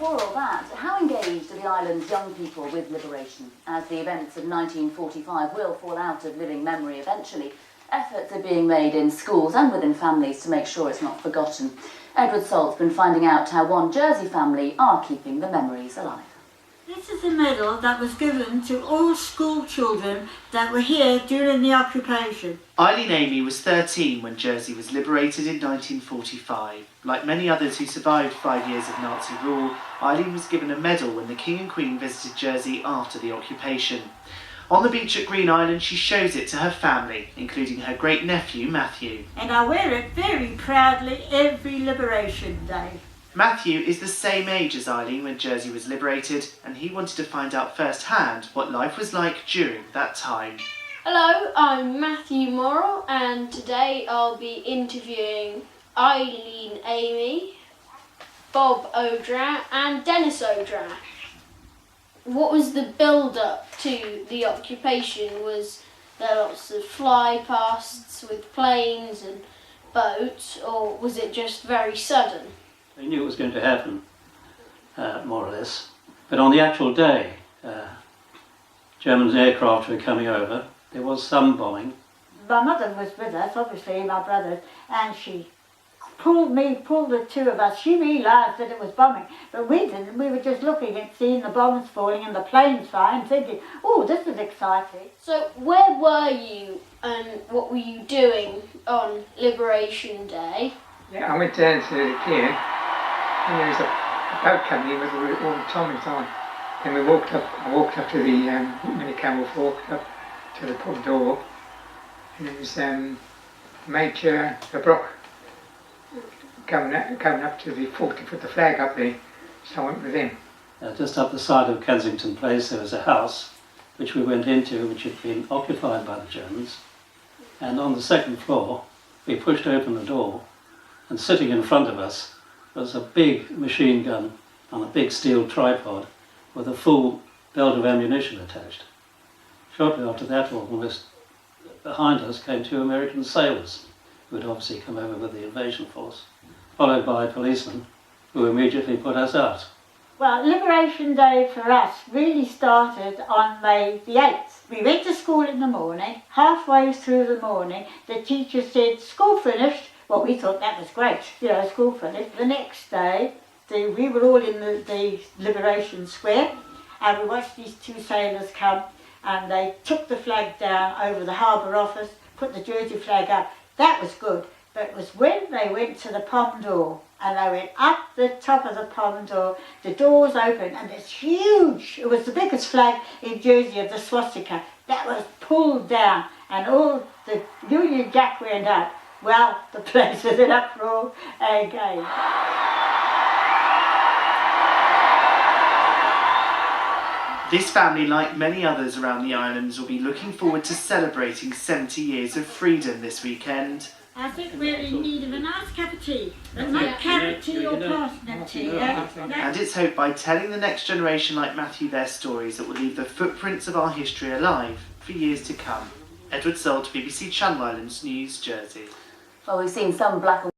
before all that, how engaged are the island's young people with liberation? As the events of 1945 will fall out of living memory eventually, efforts are being made in schools and within families to make sure it's not forgotten. Edward Salt's been finding out how one Jersey family are keeping the memories alive. This is a medal that was given to all school children that were here during the occupation. Eileen Amy was 13 when Jersey was liberated in 1945. Like many others who survived 5 years of Nazi rule, Eileen was given a medal when the King and Queen visited Jersey after the occupation. On the beach at Green Island, she shows it to her family, including her great-nephew Matthew. And I wear it very proudly every Liberation Day. Matthew is the same age as Eileen when Jersey was liberated, and he wanted to find out firsthand what life was like during that time. Hello, I'm Matthew Morrill, and today I'll be interviewing Eileen Amy, Bob Odra and Dennis Odra. What was the build-up to the occupation? Was there lots of fly-pasts with planes and boats, or was it just very sudden? They knew it was going to happen, more or less. But on the actual day, German aircraft were coming over. There was some bombing. My mother was with us, obviously, my brothers, and she pulled the two of us. She realised that it was bombing, but we didn't. We were just looking and seeing the bombs falling and the planes flying, thinking, oh, this is exciting. So where were you and what were you doing on Liberation Day? Yeah, I went down to the pier and there was a boat coming in with all the Tommies on. Then I walked up to the mini-camel, walked up to the pub door, and it was Major LeBrock coming up to the fort to put the flag up there, so I went with him. Just up the side of Kensington Place there was a house which we went into, which had been occupied by the Germans, and on the second floor we pushed open the door, and sitting in front of us was a big machine gun on a big steel tripod with a full belt of ammunition attached. Shortly after that, almost behind us came two American sailors who had obviously come over with the invasion force, followed by policemen who immediately put us out. Well, Liberation Day for us really started on May the 8th. We went to school in the morning. Halfway through the morning, the teacher said, school finished. Well, we thought that was great, school finished. The next day, we were all in the Liberation Square, and we watched these two sailors come, and they took the flag down over the harbour office, put the Jersey flag up. That was good, but it was when they went to the Pom door, and they went up the top of the Pom door, the doors opened, and it's huge. It was the biggest flag in Jersey of the swastika. That was pulled down, and all the Union Jack went up. Well, the place was in uproar again. This family, like many others around the islands, will be looking forward to celebrating 70 years of freedom this weekend. I think we're in need of a nice cup of tea. Not carrot tea or parsnip tea. And it's hoped by telling the next generation like Matthew their stories that will leave the footprints of our history alive for years to come. Edward Salt, BBC Channel Islands News, Jersey. Well, we've seen some black and